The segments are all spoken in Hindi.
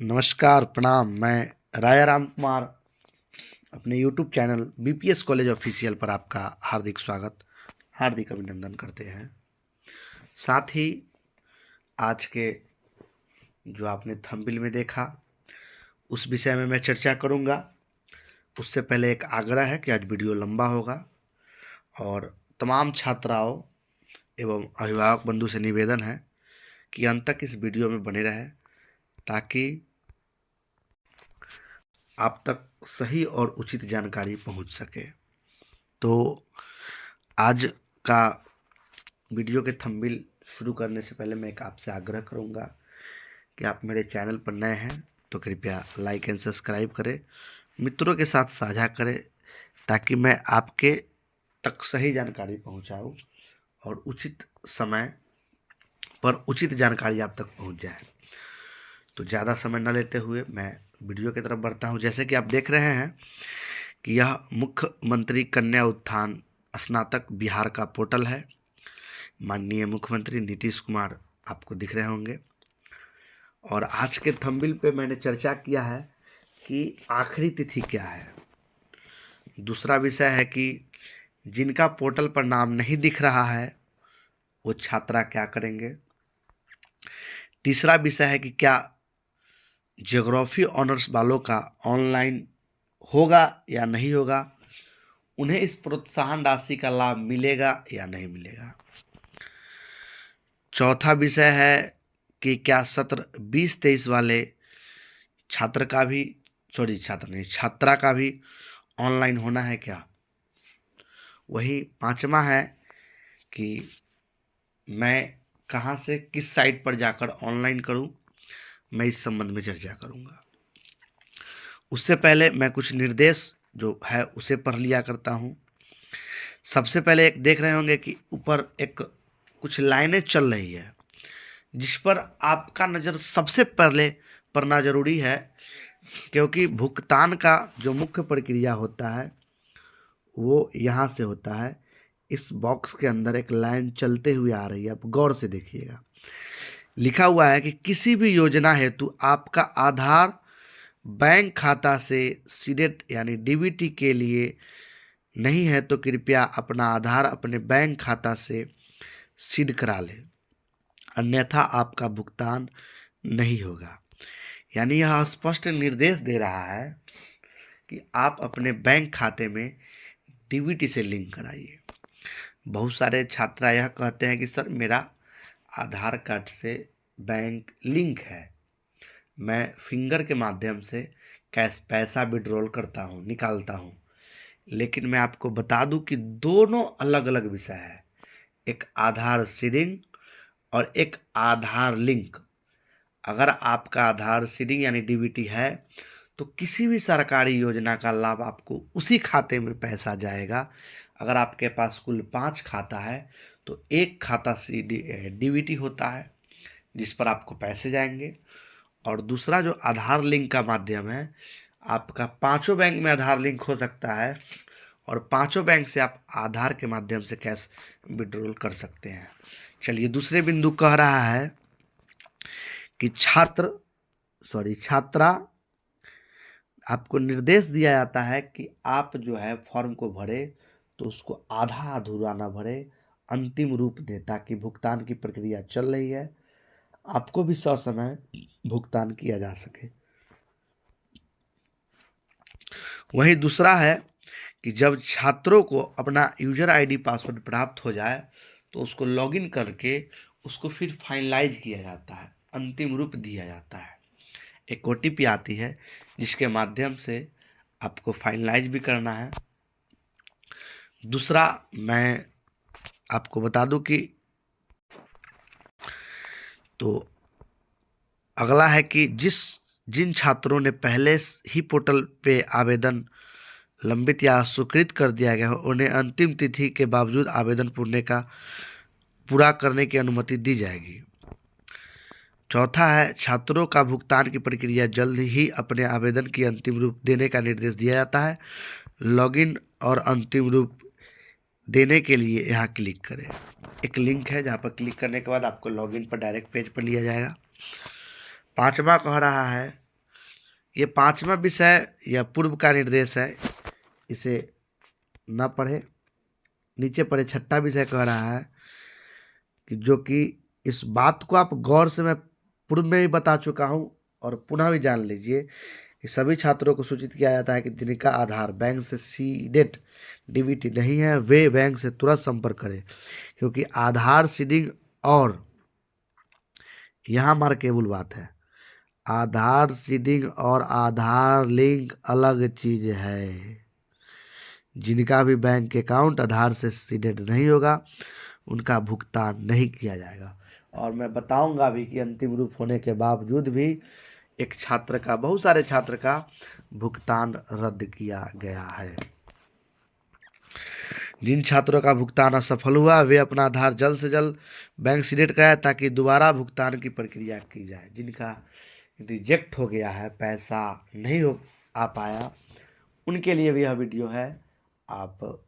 नमस्कार, प्रणाम। मैं राया राम कुमार अपने YouTube channel BPS college official पर आपका हार्दिक स्वागत, हार्दिक अभिनंदन करते हैं। साथ ही आज के जो आपने थंबनेल में देखा उस विषय में मैं चर्चा करूंगा। उससे पहले एक आग्रह है कि आज वीडियो लंबा होगा और तमाम छात्राओं एवं अभिभावक बंधु से निवेदन है कि अंत तक इस वीडियो में बने रहें ताकि आप तक सही और उचित जानकारी पहुंच सके। तो आज का वीडियो के थंबनेल शुरू करने से पहले मैं एक आपसे आग्रह करूंगा कि आप मेरे चैनल पर नए हैं तो कृपया लाइक एंड सब्सक्राइब करें, मित्रों के साथ साझा करें ताकि मैं आपके तक सही जानकारी पहुंचाऊं और उचित समय पर उचित जानकारी आप तक पहुंच जाए। तो ज़्यादा समय न लेते हुए मैं वीडियो की तरफ बढ़ता हूं। जैसे कि आप देख रहे हैं कि यह मुख्यमंत्री कन्या उत्थान स्नातक बिहार का पोर्टल है। माननीय मुख्यमंत्री नीतीश कुमार आपको दिख रहे होंगे और आज के थंबनेल पे मैंने चर्चा किया है कि आखिरी तिथि क्या है। दूसरा विषय है कि जिनका पोर्टल पर नाम नहीं दिख रहा है वो छात्रा क्या करेंगे। तीसरा विषय है कि क्या ज्योग्राफी ऑनर्स वालों का ऑनलाइन होगा या नहीं होगा, उन्हें इस प्रोत्साहन राशि का लाभ मिलेगा या नहीं मिलेगा। चौथा विषय है कि क्या सत्र 20-23 वाले छात्र का भी छात्र नहीं छात्रा का भी ऑनलाइन होना है क्या। वही पांचवा है कि मैं कहां से किस साइट पर जाकर ऑनलाइन करूं, मैं इस संबंध में चर्चा करूंगा। उससे पहले मैं कुछ निर्देश जो है उसे पढ़ लिया करता हूं। सबसे पहले एक देख रहे होंगे कि ऊपर एक कुछ लाइनें चल रही है जिस पर आपका नज़र सबसे पहले पढ़ना जरूरी है, क्योंकि भुगतान का जो मुख्य प्रक्रिया होता है वो यहाँ से होता है। इस बॉक्स के अंदर एक लाइन चलते हुए आ रही है, आप गौर से देखिएगा। लिखा हुआ है कि किसी भी योजना हेतु आपका आधार बैंक खाता से सीडेड यानी डीबीटी के लिए नहीं है तो कृपया अपना आधार अपने बैंक खाता से सीड करा लें, अन्यथा आपका भुगतान नहीं होगा। यानी यह स्पष्ट निर्देश दे रहा है कि आप अपने बैंक खाते में डीबीटी से लिंक कराइए। बहुत सारे छात्र यह कहते हैं कि सर मेरा आधार कार्ड से बैंक लिंक है, मैं फिंगर के माध्यम से कैश पैसा विड्रॉल करता हूँ, निकालता हूँ। लेकिन मैं आपको बता दूं कि दोनों अलग अलग विषय है। एक आधार सीडिंग और एक आधार लिंक। अगर आपका आधार सीडिंग यानी डीबीटी है तो किसी भी सरकारी योजना का लाभ आपको उसी खाते में पैसा जाएगा। अगर आपके पास कुल 5 खाता है तो एक खाता डीबीटी होता है जिस पर आपको पैसे जाएंगे, और दूसरा जो आधार लिंक का माध्यम है, आपका पांचों बैंक में आधार लिंक हो सकता है और पांचों बैंक से आप आधार के माध्यम से कैश विड्रॉल कर सकते हैं। चलिए, दूसरे बिंदु कह रहा है कि छात्रा आपको निर्देश दिया जाता है कि आप जो है फॉर्म को भरे तो उसको आधा अधूरा ना भरे, अंतिम रूप दें ताकि भुगतान की प्रक्रिया चल रही है, आपको भी ससमय भुगतान किया जा सके। वहीं दूसरा है कि जब छात्रों को अपना यूजर आईडी पासवर्ड प्राप्त हो जाए तो उसको लॉगिन करके उसको फिर फाइनलाइज किया जाता है, अंतिम रूप दिया जाता है। एक ओटीपी आती है जिसके माध्यम से आपको फाइनलाइज भी करना है। दूसरा मैं आपको बता दूं कि तो अगला है कि जिन छात्रों ने पहले ही पोर्टल पे आवेदन लंबित या स्वीकृत कर दिया गया हो उन्हें अंतिम तिथि के बावजूद आवेदन पूरा करने की अनुमति दी जाएगी। चौथा है छात्रों का भुगतान की प्रक्रिया जल्द ही अपने आवेदन की अंतिम रूप देने का निर्देश दिया जाता है। लॉगिन और अंतिम रूप देने के लिए यहाँ क्लिक करें। एक लिंक है जहाँ पर क्लिक करने के बाद आपको लॉगिन पर डायरेक्ट पेज पर लिया जाएगा। पांचवा कह रहा है ये 5वां विषय यह पूर्व का निर्देश है, इसे न पढ़े। नीचे पढ़े 6ठा विषय कह रहा है कि जो कि इस बात को आप गौर से मैं पूर्व में ही बता चुका हूं और पुनः भी जान लीजिए कि सभी छात्रों को सूचित किया जाता है कि जिनका आधार बैंक से सीडेड डीबीटी नहीं है वे बैंक से तुरंत संपर्क करें, क्योंकि आधार सीडिंग और यहाँ मार्केबल बात है, आधार सीडिंग और आधार लिंक अलग चीज है। जिनका भी बैंक अकाउंट आधार से सीडेड नहीं होगा उनका भुगतान नहीं किया जाएगा। और मैं बताऊंगा भी कि अंतिम रूप होने के बावजूद भी एक छात्र का, बहुत सारे छात्र का भुगतान रद्द किया गया है। जिन छात्रों का भुगतान असफल हुआ वे अपना आधार जल्द से जल्द बैंक से डिलीट कराएं ताकि दोबारा भुगतान की प्रक्रिया की जाए। जिनका रिजेक्ट हो गया है, पैसा नहीं हो आ पाया, उनके लिए भी यह वीडियो है, आप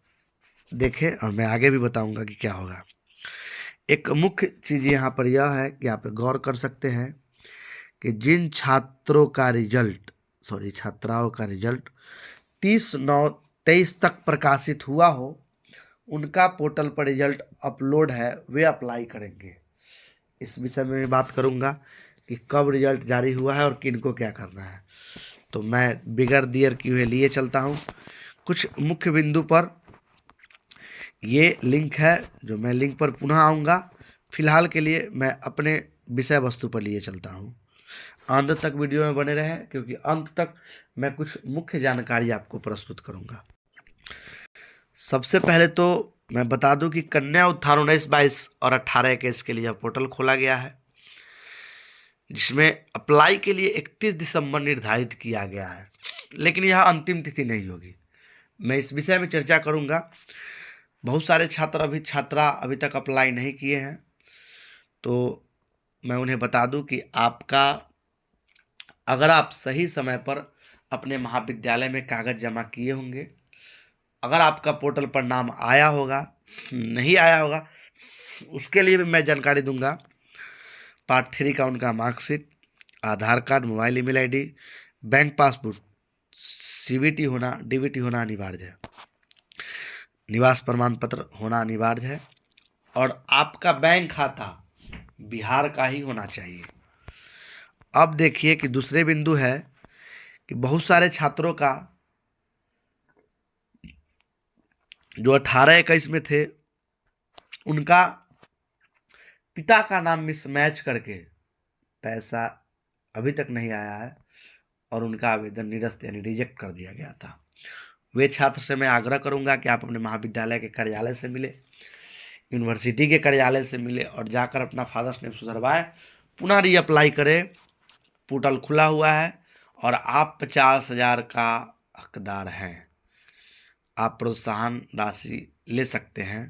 देखें और मैं आगे भी बताऊंगा कि क्या होगा। एक मुख्य चीज़ यहाँ पर यह है कि आप गौर कर सकते हैं कि जिन छात्राओं का रिजल्ट 30/9/23 तक प्रकाशित हुआ हो, उनका पोर्टल पर रिजल्ट अपलोड है, वे अप्लाई करेंगे। इस विषय में मैं बात करूंगा कि कब रिजल्ट जारी हुआ है और किनको क्या करना है। तो मैं बिगर देर किए हुए लिए चलता हूं कुछ मुख्य बिंदु पर। ये लिंक है जो मैं लिंक पर पुनः आऊँगा। फिलहाल के लिए मैं अपने विषय वस्तु पर लिए चलता हूँ। अंत तक वीडियो में बने रहें, क्योंकि अंत तक मैं कुछ मुख्य जानकारी आपको प्रस्तुत करूँगा। सबसे पहले तो मैं बता दूं कि कन्या उत्थान 19, 22 और 18 केस के लिए यह पोर्टल खोला गया है, जिसमें अप्लाई के लिए 31 दिसंबर निर्धारित किया गया है, लेकिन यह अंतिम तिथि नहीं होगी। मैं इस विषय में चर्चा करूंगा। बहुत सारे छात्रा अभी तक अप्लाई नहीं किए हैं, तो मैं उन्हें बता दूं कि आपका, अगर आप सही समय पर अपने महाविद्यालय में कागज जमा किए होंगे, अगर आपका पोर्टल पर नाम आया होगा, नहीं आया होगा, उसके लिए भी मैं जानकारी दूंगा। पार्ट 3 का उनका marksheet, Aadhaar card, mobile email ID, bank passbook, CVT होना, डीबीटी होना अनिवार्य है, निवास प्रमाण पत्र होना अनिवार्य है, और आपका बैंक खाता बिहार का ही होना चाहिए। अब देखिए कि दूसरे बिंदु है कि बहुत सारे छात्रों का जो 18-21 में थे, उनका पिता का नाम मिसमैच करके पैसा अभी तक नहीं आया है और उनका आवेदन निरस्त यानी रिजेक्ट कर दिया गया था। वे छात्र से मैं आग्रह करूंगा कि आप अपने महाविद्यालय के कार्यालय से मिले, यूनिवर्सिटी के कार्यालय से मिले और जाकर अपना फादर्स नेम सुधरवाएं, पुनः रीअप्लाई करें। पोर्टल खुला हुआ है और आप 50,000 का हकदार हैं। आप प्रोत्साहन राशि ले सकते हैं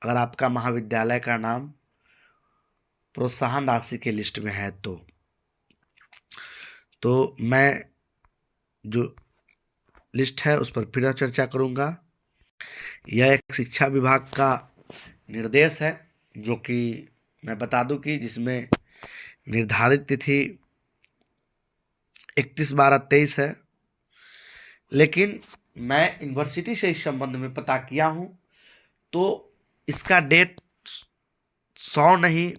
अगर आपका महाविद्यालय का नाम प्रोत्साहन राशि के लिस्ट में है तो मैं जो लिस्ट है उस पर फिर चर्चा करूंगा। यह एक शिक्षा विभाग का निर्देश है, जो कि मैं बता दूं कि जिसमें निर्धारित तिथि 31/12/23 है, लेकिन मैं यूनिवर्सिटी से इस संबंध में पता किया हूं तो इसका डेट 100 नहीं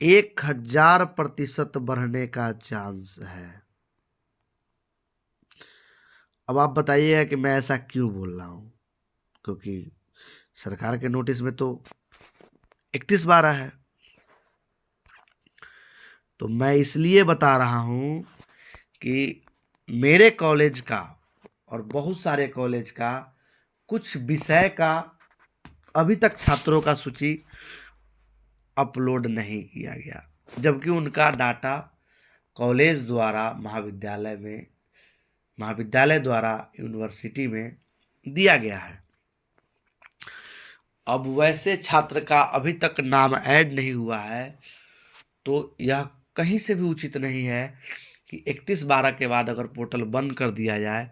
1000% बढ़ने का चांस है। अब आप बताइएगा कि मैं ऐसा क्यों बोल रहा हूं, क्योंकि सरकार के नोटिस में तो 31/12 है। तो मैं इसलिए बता रहा हूं कि मेरे कॉलेज का और बहुत सारे कॉलेज का कुछ विषय का अभी तक छात्रों का सूची अपलोड नहीं किया गया, जबकि उनका डाटा कॉलेज द्वारा महाविद्यालय द्वारा यूनिवर्सिटी में दिया गया है। अब वैसे छात्र का अभी तक नाम ऐड नहीं हुआ है, तो यह कहीं से भी उचित नहीं है कि 31/12 के बाद अगर पोर्टल बंद कर दिया जाए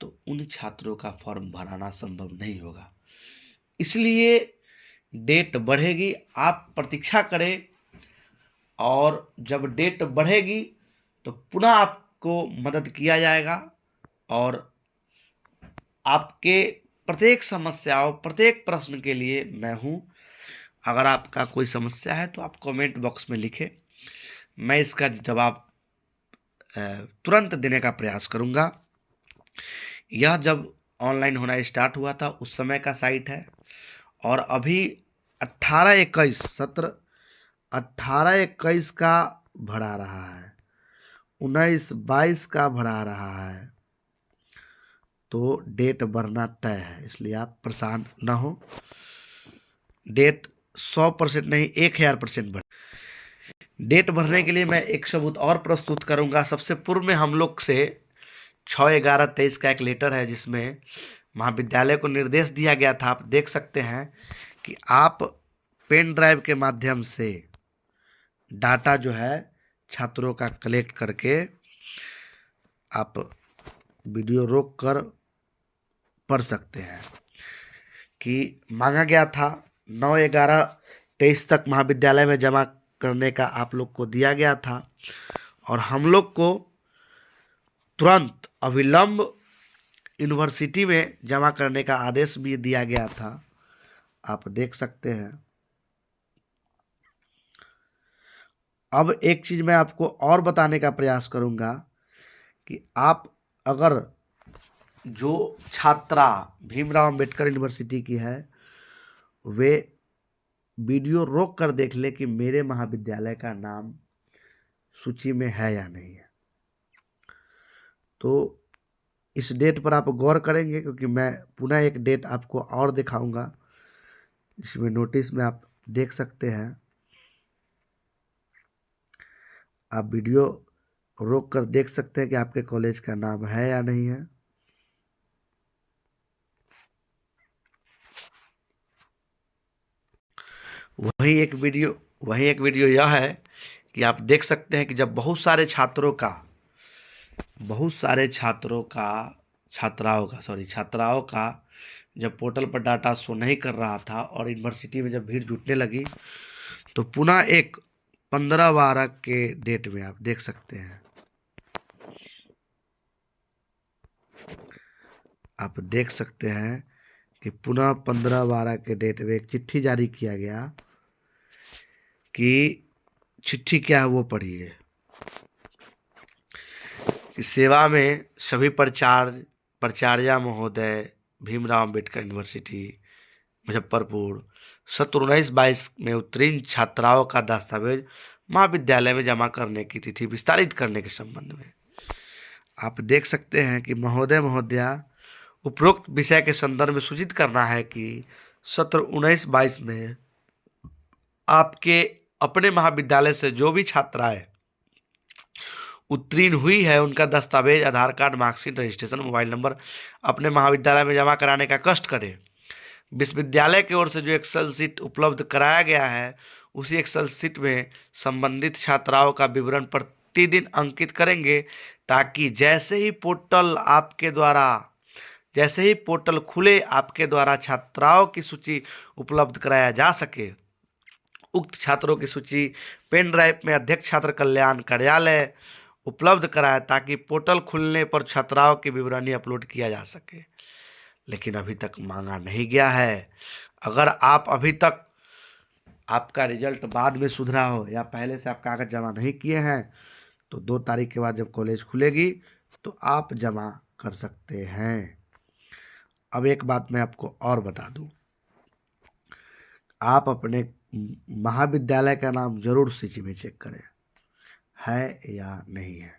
तो उन छात्रों का फॉर्म भराना संभव नहीं होगा। इसलिए डेट बढ़ेगी, आप प्रतीक्षा करें, और जब डेट बढ़ेगी तो पुनः आप आपको मदद किया जाएगा और आपके प्रत्येक समस्याओं, प्रत्येक प्रश्न के लिए मैं हूँ। अगर आपका कोई समस्या है तो आप कमेंट बॉक्स में लिखें, मैं इसका जवाब तुरंत देने का प्रयास करूँगा। यह जब ऑनलाइन होना स्टार्ट हुआ था उस समय का साइट है और अभी 18-21 सत्र 18-21 का बढ़ा रहा है, 19-22 का बढ़ा रहा है, तो डेट बढ़ना तय है, इसलिए आप परेशान ना हो। डेट 100% नहीं 1000% बढ़। डेट बढ़ने के लिए मैं एक सबूत और प्रस्तुत करूंगा। सबसे पूर्व में हम लोग से 6/11/23 का एक लेटर है जिसमें महाविद्यालय को निर्देश दिया गया था, आप देख सकते हैं कि आप पेन ड्राइव के माध्यम से डाटा जो है छात्रों का कलेक्ट करके आप वीडियो रोक कर पढ़ सकते हैं। कि मांगा गया था 9/11/23 तक महाविद्यालय में जमा करने का आप लोग को दिया गया था और हम लोग को तुरंत अविलंब यूनिवर्सिटी में जमा करने का आदेश भी दिया गया था, आप देख सकते हैं। अब एक चीज मैं आपको और बताने का प्रयास करूंगा कि आप अगर जो छात्रा भीमराव अंबेडकर यूनिवर्सिटी की है वे वीडियो रोक कर देख ले कि मेरे महाविद्यालय का नाम सूची में है या नहीं है, तो इस डेट पर आप गौर करेंगे क्योंकि मैं पुनः एक डेट आपको और दिखाऊंगा जिसमें नोटिस में आप देख सकते हैं। आप वीडियो रोक कर देख सकते हैं कि आपके कॉलेज का नाम है या नहीं है। वही एक वीडियो यह है कि आप देख सकते हैं कि जब बहुत सारे छात्राओं का जब पोर्टल पर डाटा शो नहीं कर रहा था और यूनिवर्सिटी में जब भीड़ जुटने लगी तो पुनः एक 15/12 के डेट में आप देख सकते हैं, आप देख सकते हैं कि पुनः 15/12 के डेट में एक चिट्ठी जारी किया गया कि चिट्ठी क्या है वो पढ़िए। सेवा में सभी प्राचार्य महोदय भीमराव अंबेडकर यूनिवर्सिटी मुजफ्फरपुर सत्र 19-22 में उत्तीर्ण छात्राओं का दस्तावेज महाविद्यालय में जमा करने की तिथि विस्तारित करने के संबंध में आप देख सकते हैं कि महोदय महोदया उपरोक्त विषय के संदर्भ में सूचित करना है कि सत्र 19-22 में आपके अपने महाविद्यालय से जो भी छात्राएं उत्तीर्ण हुई है उनका दस्तावेज Aadhaar card, marksheet, registration, mobile number अपने महाविद्यालय में जमा कराने का कष्ट करें। विश्वविद्यालय की ओर से जो एक्सेल सीट उपलब्ध कराया गया है उसी एक्सेल सीट में संबंधित छात्राओं का विवरण प्रतिदिन अंकित करेंगे ताकि जैसे ही पोर्टल खुले आपके द्वारा छात्राओं की सूची उपलब्ध कराया जा सके। उक्त छात्रों की सूची पेन ड्राइव में अध्यक्ष छात्र कल्याण कार्यालय उपलब्ध कराए ताकि पोर्टल खुलने पर छात्राओं की विवरणी अपलोड किया जा सके, लेकिन अभी तक मांगा नहीं गया है। अगर आप अभी तक आपका रिजल्ट बाद में सुधरा हो या पहले से आप कागज जमा नहीं किए हैं तो 2 तारीख के बाद जब कॉलेज खुलेगी तो आप जमा कर सकते हैं। अब एक बात मैं आपको और बता दूं, आप अपने महाविद्यालय का नाम जरूर सूची में चेक करें है या नहीं है।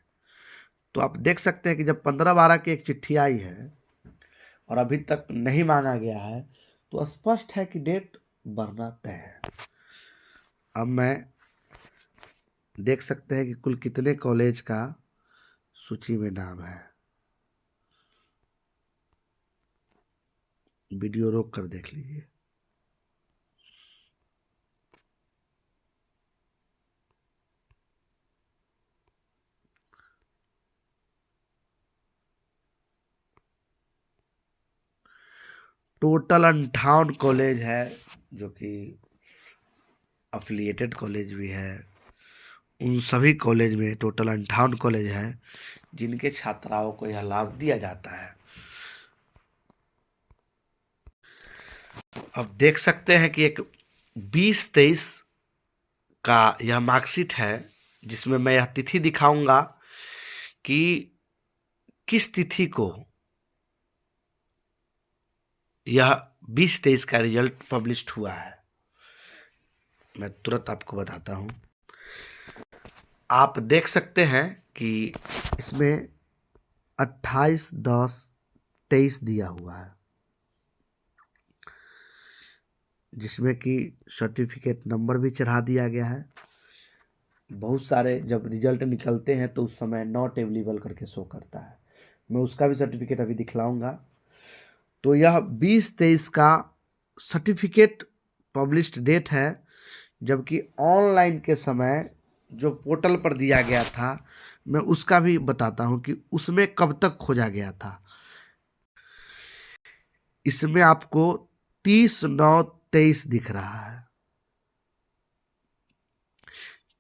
तो आप देख सकते हैं कि जब 15/12 की एक चिट्ठी आई है और अभी तक नहीं मांगा गया है तो स्पष्ट है कि डेट बढ़ना तय है। अब मैं देख सकते हैं कि कुल कितने कॉलेज का सूची में नाम है, वीडियो रोक कर देख लीजिए। टोटल 58 कॉलेज है जो कि अफिलिएटेड कॉलेज भी है। उन सभी कॉलेज में टोटल 58 कॉलेज है जिनके छात्राओं को यह लाभ दिया जाता है। अब देख सकते हैं कि एक 2023 का यह मार्कशीट है, जिसमें मैं यह तिथि दिखाऊंगा कि किस तिथि को यह 2023 का रिजल्ट पब्लिश्ड हुआ है। मैं तुरंत आपको बताता हूं। आप देख सकते हैं कि इसमें 28/10/23 दिया हुआ है, जिसमें कि सर्टिफिकेट नंबर भी चढ़ा दिया गया है। बहुत सारे जब रिजल्ट निकलते हैं तो उस समय नॉट अवेलेबल करके शो करता है। मैं उसका भी सर्टिफिकेट अभी दिखलाऊंगा। तो यह 2023 का सर्टिफिकेट पब्लिश्ड डेट है, जबकि ऑनलाइन के समय जो पोर्टल पर दिया गया था, मैं उसका भी बताता हूं कि उसमें कब तक खोजा गया था। इसमें आपको 30/9/23 दिख रहा है,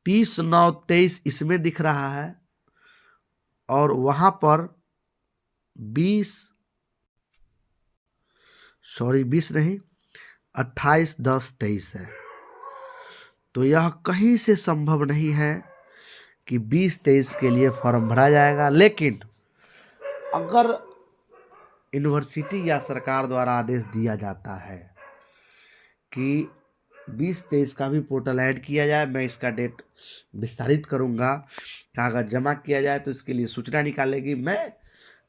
30/9/23 इसमें दिख रहा है, और वहां पर 20 नहीं, 28/10/23 है। तो यह कहीं से संभव नहीं है कि 2023 के लिए फॉर्म भरा जाएगा। लेकिन अगर यूनिवर्सिटी या सरकार द्वारा आदेश दिया जाता है कि 2023 का भी पोर्टल ऐड किया जाए, मैं इसका डेट विस्तारित करूंगा, कागज जमा किया जाए, तो इसके लिए सूचना निकालेगी। मैं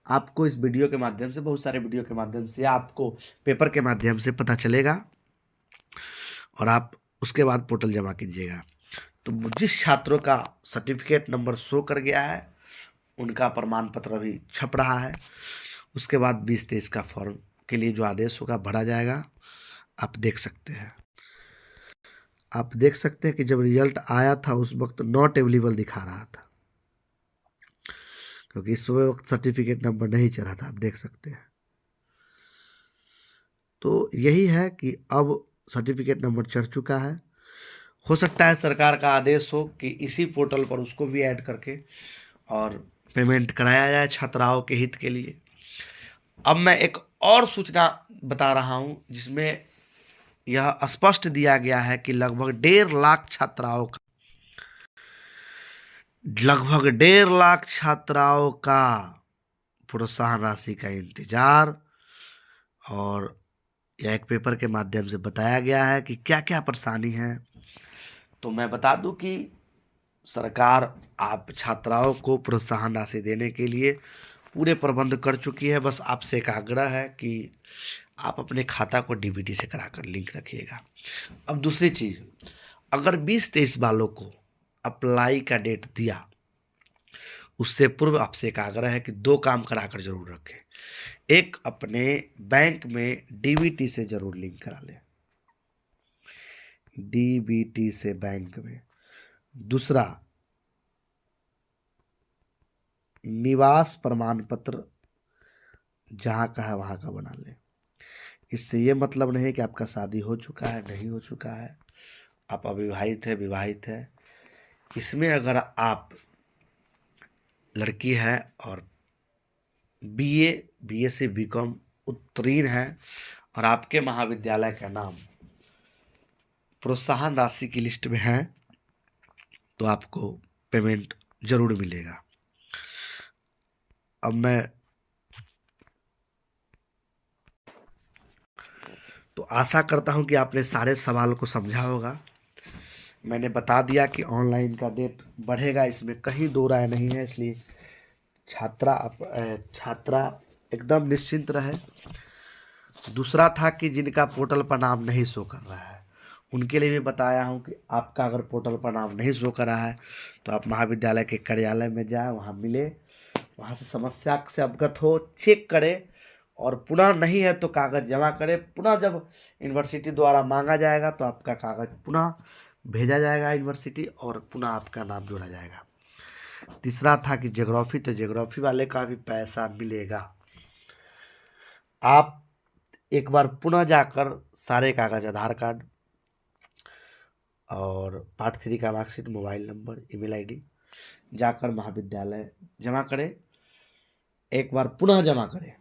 आपको इस वीडियो के माध्यम से, बहुत सारे वीडियो के माध्यम से, आपको पेपर के माध्यम से पता चलेगा, और आप उसके बाद पोर्टल जमा कीजिएगा। तो जिस छात्रों का सर्टिफिकेट नंबर शो कर गया है, उनका प्रमाण पत्र अभी छप रहा है। उसके बाद 2023 का फॉर्म के लिए जो आदेश होगा भरा जाएगा। आप देख सकते हैं, आप देख सकते हैं कि जब रिजल्ट आया था उस वक्त नॉट अवेलेबल दिखा रहा था, क्योंकि इस वक्त सर्टिफिकेट नंबर नहीं चढ़ा था। आप देख सकते हैं। तो यही है कि अब सर्टिफिकेट नंबर चढ़ चुका है। हो सकता है सरकार का आदेश हो कि इसी पोर्टल पर उसको भी ऐड करके और पेमेंट कराया जाए छात्राओं के हित के लिए। अब मैं एक और सूचना बता रहा हूं, जिसमें यह स्पष्ट दिया गया है कि लगभग 1.5 लाख छात्राओं का प्रोत्साहन राशि का इंतजार, और यह एक पेपर के माध्यम से बताया गया है कि क्या क्या परेशानी है। तो मैं बता दूं कि सरकार आप छात्राओं को प्रोत्साहन राशि देने के लिए पूरे प्रबंध कर चुकी है। बस आपसे एक आग्रह है कि आप अपने खाता को डीबीटी से कराकर लिंक रखिएगा। अब दूसरी चीज़, अगर 2023 वालों को अप्लाई का डेट दिया, उससे पूर्व आपसे एक आग्रह है कि 2 काम कराकर जरूर रखें। एक, अपने बैंक में डीबीटी से जरूर लिंक करा लें, डीबीटी से बैंक में। दूसरा, निवास प्रमाण पत्र जहाँ का है वहाँ का बना लें। इससे ये मतलब नहीं कि आपका शादी हो चुका है, नहीं हो चुका है, आप अविवाहित है, विवाहित है। इसमें अगर आप लड़की है और बीए से बीकॉम उत्तीर्ण है, और आपके महाविद्यालय का नाम प्रोत्साहन राशि की लिस्ट में है, तो आपको पेमेंट जरूर मिलेगा। अब मैं तो आशा करता हूं कि आपने सारे सवाल को समझा होगा। मैंने बता दिया कि ऑनलाइन का डेट बढ़ेगा, इसमें कहीं दो राय नहीं है। इसलिए छात्रा एकदम निश्चिंत रहे। दूसरा था कि जिनका पोर्टल पर नाम नहीं शो कर रहा है, उनके लिए भी बताया हूं कि आपका अगर पोर्टल पर नाम नहीं शो कर रहा है तो आप महाविद्यालय के कार्यालय में जाएं, वहां मिले, वहां से समस्या से अवगत हो, चेक करें, और पुनः नहीं है तो कागज़ जमा करें। पुनः जब यूनिवर्सिटी द्वारा मांगा जाएगा तो आपका कागज़ पुनः भेजा जाएगा यूनिवर्सिटी, और पुनः आपका नाम जोड़ा जाएगा। तीसरा था कि ज्योग्राफी, तो ज्योग्राफी वाले का भी पैसा मिलेगा। आप एक बार पुनः जाकर सारे कागज, आधार कार्ड और पार्ट 3 का marksheet, mobile number, email ID, जाकर महाविद्यालय जमा करें, एक बार पुनः जमा करें।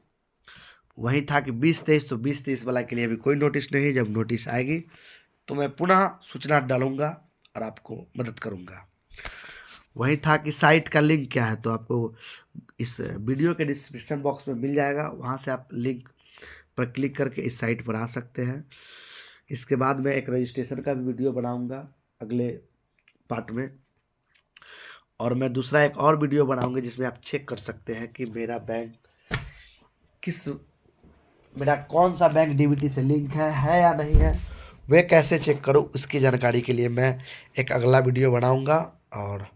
वही था कि 20-23, तो 20-23 वाला के लिए अभी कोई नोटिस नहीं। जब नोटिस आएगी तो मैं पुनः सूचना डालूंगा और आपको मदद करूंगा। वही था कि साइट का लिंक क्या है, तो आपको इस वीडियो के डिस्क्रिप्शन बॉक्स में मिल जाएगा, वहाँ से आप लिंक पर क्लिक करके इस साइट पर आ सकते हैं। इसके बाद मैं एक रजिस्ट्रेशन का भी वीडियो बनाऊंगा अगले पार्ट में, और मैं दूसरा एक और वीडियो बनाऊंगा जिसमें आप चेक कर सकते हैं कि मेरा कौन सा बैंक डीबीटी से लिंक है या नहीं है। वे कैसे चेक करूं, उसकी जानकारी के लिए मैं एक अगला वीडियो बनाऊंगा और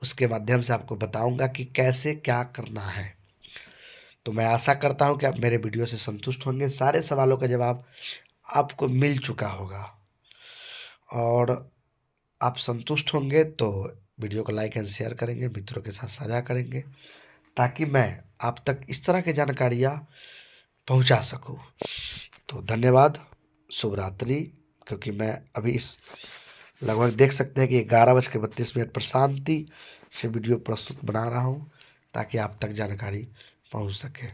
उसके माध्यम से आपको बताऊंगा कि कैसे क्या करना है। तो मैं आशा करता हूं कि आप मेरे वीडियो से संतुष्ट होंगे। सारे सवालों का जवाब आपको मिल चुका होगा और आप संतुष्ट होंगे तो वीडियो को लाइक एंड शेयर करेंगे, मित्रों के साथ साझा करेंगे, ताकि मैं आप तक इस तरह की जानकारियाँ पहुंचा सकूं। तो धन्यवाद, शुभ रात्रि। क्योंकि मैं अभी इस लगभग देख सकते हैं कि 11:32 पर शांति से वीडियो प्रस्तुत बना रहा हूं ताकि आप तक जानकारी पहुंच सके।